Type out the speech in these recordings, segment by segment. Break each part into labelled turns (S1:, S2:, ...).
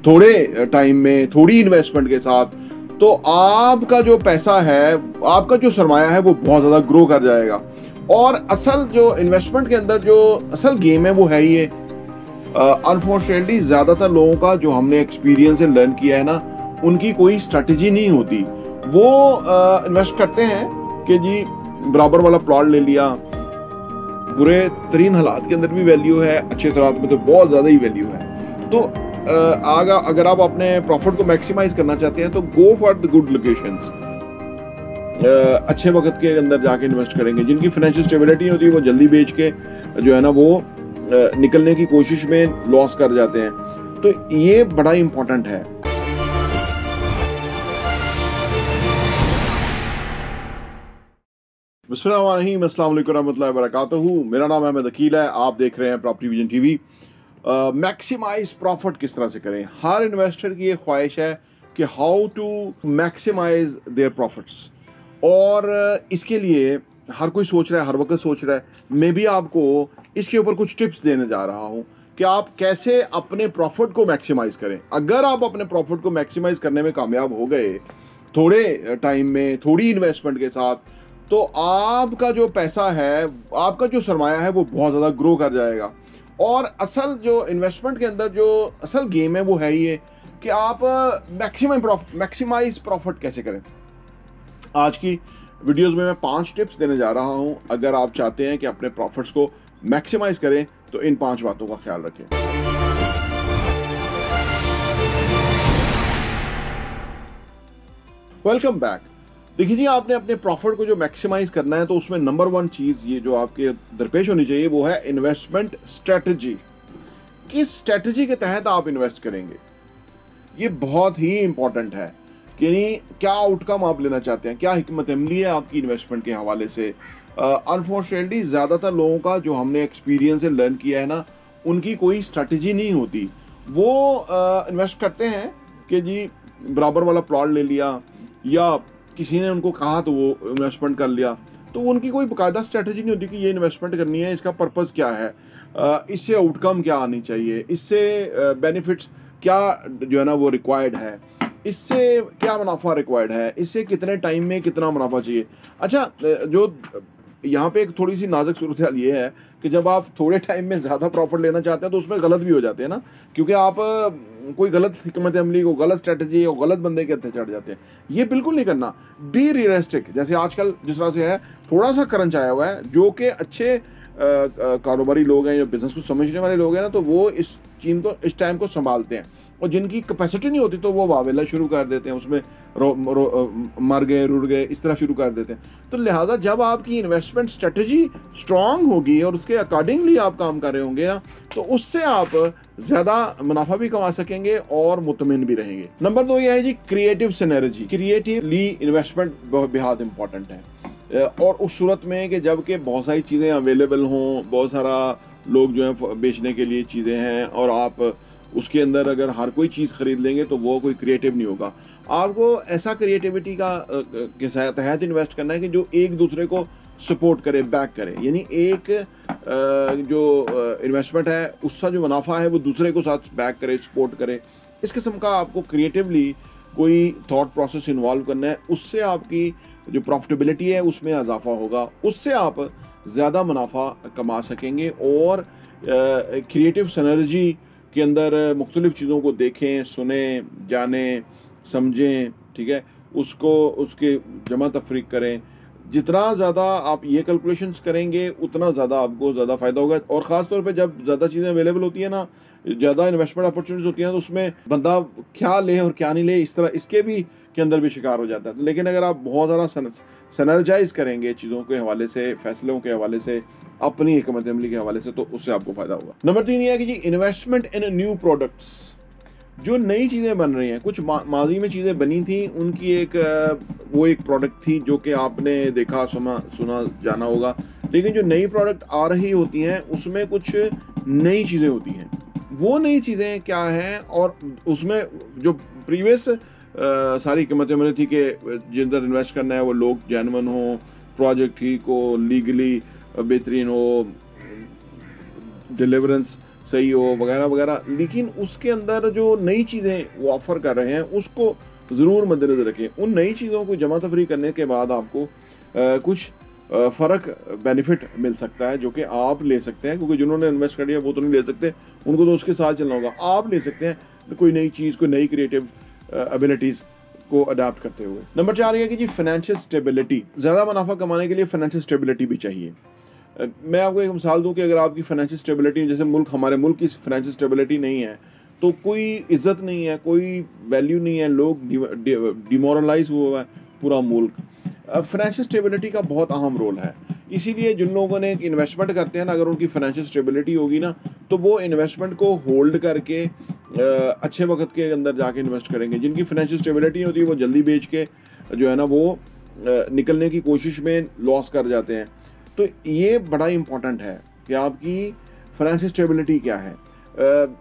S1: थोड़े टाइम में थोड़ी इन्वेस्टमेंट के साथ, तो आपका जो पैसा है, आपका जो सरमाया है वो बहुत ज़्यादा ग्रो कर जाएगा। और असल जो इन्वेस्टमेंट के अंदर जो असल गेम है वो है ये। अनफॉर्चुनेटली ज़्यादातर लोगों का जो हमने एक्सपीरियंस से लर्न किया है ना, उनकी कोई स्ट्रैटेजी नहीं होती। वो इन्वेस्ट करते हैं कि जी बराबर वाला प्लॉट ले लिया, बुरे तरीन हालात के अंदर भी वैल्यू है, अच्छे हालात में तो बहुत ज़्यादा ही वैल्यू है। तो अगर आप अपने प्रॉफिट को मैक्सिमाइज करना चाहते हैं तो go for the good locations. अच्छे वक्त के अंदर जाके इन्वेस्ट करेंगे। जिनकी फाइनेंशियल स्टेबिलिटी नहीं होती वो जल्दी बेच के जो है ना वो निकलने की कोशिश में लॉस कर जाते हैं। तो ये बड़ा इंपॉर्टेंट है। बिस्मिल्लाहिर्रहमानिर्रहीम, अस्सलाम वालेकुम रहमतुल्लाहि व बरकातहू। मेरा नाम अहमद अकील है, आप देख रहे हैं property vision TV. Maximise profit किस तरह से करें, हर इन्वेस्टर की ये ख्वाहिश है कि how to maximise their profits. और इसके लिए हर कोई सोच रहा है, हर वक्त सोच रहा है। मैं भी आपको इसके ऊपर कुछ टिप्स देने जा रहा हूँ कि आप कैसे अपने प्रॉफिट को मैक्सिमाइज करें। अगर आप अपने प्रॉफिट को मैक्सिमाइज करने में कामयाब हो गए थोड़े टाइम में थोड़ी इन्वेस्टमेंट के साथ, तो आपका जो पैसा है, आपका जो सरमाया है वो बहुत ज़्यादा ग्रो कर जाएगा। और असल जो इन्वेस्टमेंट के अंदर जो असल गेम है वो है ये कि आप मैक्सिमाइज प्रॉफिट कैसे करें। आज की वीडियोस में मैं 5 टिप्स देने जा रहा हूं। अगर आप चाहते हैं कि अपने प्रॉफिट्स को मैक्सिमाइज करें तो इन 5 बातों का ख्याल रखें। Welcome back. देखिए जी, आपने अपने प्रॉफिट को जो मैक्सिमाइज करना है तो उसमें नंबर 1 चीज़ ये जो आपके दरपेश होनी चाहिए वो है इन्वेस्टमेंट स्ट्रेटजी। किस स्ट्रेटजी के तहत आप इन्वेस्ट करेंगे, ये बहुत ही इंपॉर्टेंट है। कि क्या आउटकम आप लेना चाहते हैं, क्या हिकमत अमली है आपकी इन्वेस्टमेंट के हवाले से। अनफॉर्चुनेटली ज़्यादातर लोगों का जो हमने एक्सपीरियंस से लर्न किया है ना, उनकी कोई स्ट्रेटजी नहीं होती। वो इन्वेस्ट करते हैं कि जी बराबर वाला प्लॉट ले लिया, या किसी ने उनको कहा तो वो इन्वेस्टमेंट कर लिया। तो उनकी कोई बाकायदा स्ट्रेटजी नहीं होती कि ये इन्वेस्टमेंट करनी है, इसका पर्पस क्या है, इससे आउटकम क्या आनी चाहिए, इससे बेनिफिट्स क्या जो है ना वो रिक्वायर्ड है, इससे क्या मुनाफा रिक्वायर्ड है, इससे कितने टाइम में कितना मुनाफा चाहिए। अच्छा, जो यहाँ पे एक थोड़ी सी नाजुक सूरत हाल ये है कि जब आप थोड़े टाइम में ज़्यादा प्रॉफिट लेना चाहते हैं तो उसमें गलत भी हो जाते हैं ना, क्योंकि आप कोई गलत हिकमत अमली को, गलत स्ट्रेटजी और गलत बंदे के हत्थे चढ़ जाते हैं। ये बिल्कुल नहीं करना। Be realistic. जैसे आजकल जिस तरह से है, थोड़ा सा करंच आया हुआ है, जो कि अच्छे कारोबारी लोग हैं, जो बिज़नेस को समझने वाले लोग हैं ना, तो वो इस चीज़ को, इस टाइम को संभालते हैं। और जिनकी कैपेसिटी नहीं होती तो वो वावेला शुरू कर देते हैं, उसमें मर गए, रुड़ गए, इस तरह शुरू कर देते हैं। तो लिहाजा जब आपकी इन्वेस्टमेंट स्ट्रेटजी स्ट्रांग होगी और उसके अकॉर्डिंगली आप काम कर रहे होंगे ना, तो उससे आप ज़्यादा मुनाफा भी कमा सकेंगे और मुतमिन भी रहेंगे। नंबर 2 ये है जी क्रिएटिव सिनर्जी। क्रिएटिवली इन्वेस्टमेंट बेहद इंपॉर्टेंट है। और उस सूरत में कि जब के बहुत सारी चीज़ें अवेलेबल हों, बहुत सारा लोग जो है बेचने के लिए चीज़ें हैं, और आप उसके अंदर अगर हर कोई चीज़ ख़रीद लेंगे तो वो कोई क्रिएटिव नहीं होगा। आपको ऐसा क्रिएटिविटी का के तहत इन्वेस्ट करना है कि जो एक दूसरे को सपोर्ट करे, बैक करे। यानी एक जो इन्वेस्टमेंट है उसका जो मुनाफा है वो दूसरे को साथ बैक करे, सपोर्ट करे। इस किस्म का आपको क्रिएटिवली कोई थॉट प्रोसेस इन्वॉल्व करना है। उससे आपकी जो प्रॉफिटेबिलिटी है उसमें इजाफा होगा, उससे आप ज़्यादा मुनाफा कमा सकेंगे। और क्रिएटिव सिनर्जी के अंदर मुख्तलिफ़ चीज़ों को देखें, सुने, जानें, समझें, ठीक है, उसको उसके जमा तफरीक करें। जितना ज़्यादा आप ये कैलकुलेशंस करेंगे उतना ज़्यादा आपको ज़्यादा फ़ायदा होगा। और ख़ास तौर पे जब ज़्यादा चीज़ें अवेलेबल होती हैं ना, ज़्यादा इन्वेस्टमेंट अपॉर्चुनिटीज़ होती हैं, तो उसमें बंदा क्या ले और क्या नहीं ले, इस तरह इसके भी के अंदर भी शिकार हो जाता है। लेकिन अगर आप बहुत ज़्यादा सनर्जाइज करेंगे चीज़ों के हवाले से, फ़ैसलों के हवाले से, अपनी हिकमत अमली के हवाले से, तो उससे आपको फ़ायदा होगा। नंबर 3 ये है कि जी इन्वेस्टमेंट इन न्यू प्रोडक्ट्स। जो नई चीज़ें बन रही हैं, कुछ माजी में चीज़ें बनी थी, उनकी वो एक प्रोडक्ट थी जो कि आपने देखा, सुना जाना होगा। लेकिन जो नई प्रोडक्ट आ रही होती हैं उसमें कुछ नई चीज़ें होती हैं। वो नई चीज़ें क्या हैं, और उसमें जो प्रीवियस सारी कीमतें मिली थी कि जिन पर इन्वेस्ट करना है वो लोग जेन्युइन हो, प्रोजेक्ट ठीक हो, लीगली बेहतरीन हो, डिलीवरेंस सही हो वगैरह वगैरह, लेकिन उसके अंदर जो नई चीज़ें वो ऑफ़र कर रहे हैं उसको ज़रूर मद्देनज़र रखें। उन नई चीज़ों को जमा तफरी करने के बाद आपको कुछ फ़र्क बेनिफिट मिल सकता है जो कि आप ले सकते हैं, क्योंकि जिन्होंने इन्वेस्ट कर लिया वो तो नहीं ले सकते, उनको तो उसके साथ चलना होगा। आप ले सकते हैं कोई नई चीज़, कोई नई क्रिएटिव एबिलिटीज़ को अडाप्ट करते हुए। नंबर 4 ये है कि जी फाइनेंशियल स्टेबिलिटी, ज़्यादा मुनाफा कमाने के लिए फाइनेंशियल स्टेबिलिटी भी चाहिए। मैं आपको एक मिसाल दूं कि अगर आपकी फाइनेंशियल स्टेबिलिटी, जैसे हमारे मुल्क की फाइनेंशियल स्टेबिलिटी नहीं है तो कोई इज्जत नहीं है, कोई वैल्यू नहीं है, लोग डिमोरलाइज हुआ है पूरा मुल्क। फाइनेंशियल स्टेबिलिटी का बहुत अहम रोल है, इसीलिए जिन लोगों ने इन्वेस्टमेंट करते हैं ना, अगर उनकी फाइनेंशियल स्टेबिलिटी होगी ना तो वो इन्वेस्टमेंट को होल्ड करके अच्छे वक्त के अंदर जाके इन्वेस्ट करेंगे। जिनकी फाइनेंशियल स्टेबिलिटी नहीं होती वो जल्दी बेच के जो है ना वो निकलने की कोशिश में लॉस कर जाते हैं। तो ये बड़ा इम्पोर्टेंट है कि आपकी फाइनेंशियल स्टेबिलिटी क्या है।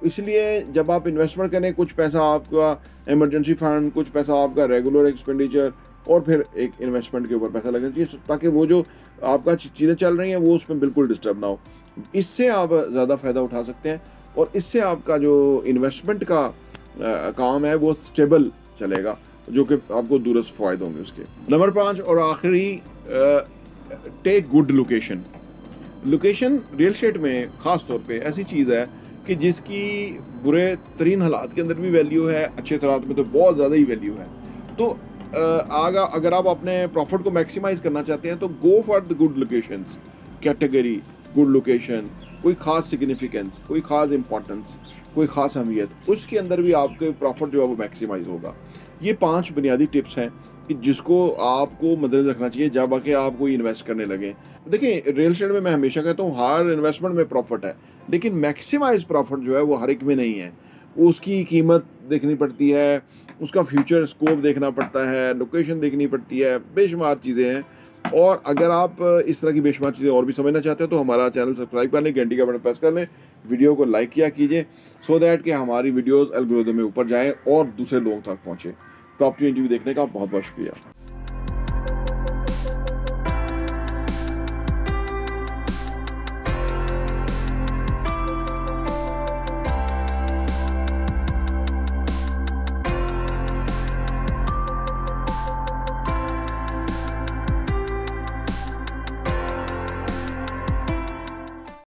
S1: इसलिए जब आप इन्वेस्टमेंट करें, कुछ पैसा आपका इमरजेंसी फंड, कुछ पैसा आपका रेगुलर एक्सपेंडिचर और फिर एक इन्वेस्टमेंट के ऊपर पैसा लगना चाहिए, ताकि वो जो आपका चीज़ें चल रही हैं वो उसमें बिल्कुल डिस्टर्ब ना हो। इससे आप ज़्यादा फ़ायदा उठा सकते हैं और इससे आपका जो इन्वेस्टमेंट का काम है वो स्टेबल चलेगा, जो कि आपको दूरस्त फ़ायदे होंगे उसके। नंबर 5 और आखिरी, take good location. Location real estate में ख़ास तौर पे ऐसी चीज़ है कि जिसकी बुरे तरीन हालात के अंदर भी वैल्यू है, अच्छे हालात में तो बहुत ज़्यादा ही वैल्यू है। तो अगर आप अपने प्रॉफिट को मैक्सिमाइज़ करना चाहते हैं तो go for the good locations. Category, good location, कोई ख़ास सिग्निफिकेंस, कोई ख़ास इंपॉर्टेंस, कोई ख़ास अहमियत, उसके अंदर भी आपके प्रॉफिट जो है वो मैक्सिमाइज़ होगा। ये 5 बुनियादी टिप्स हैं कि जिसको आपको मद्देनज़र रखना चाहिए जब आके आप कोई इन्वेस्ट करने लगें। देखिए, रियल एस्टेट में मैं हमेशा कहता हूँ हर इन्वेस्टमेंट में प्रॉफिट है, लेकिन मैक्सिमाइज प्रॉफिट जो है वो हर एक में नहीं है। उसकी कीमत देखनी पड़ती है, उसका फ्यूचर स्कोप देखना पड़ता है, लोकेशन देखनी पड़ती है, बेशुमार चीज़ें हैं। और अगर आप इस तरह की बेशुमार चीज़ें और भी समझना चाहते हैं तो हमारा चैनल सब्सक्राइब कर लें, घंटी का बटन प्रेस कर लें, वीडियो को लाइक किया कीजिए, सो दैट कि हमारी वीडियोज़ एल्गोरिथम में ऊपर जाएँ और दूसरे लोगों तक पहुँचे। प्रॉपर्टी इंटरव्यू देखने का बहुत बहुत शुक्रिया।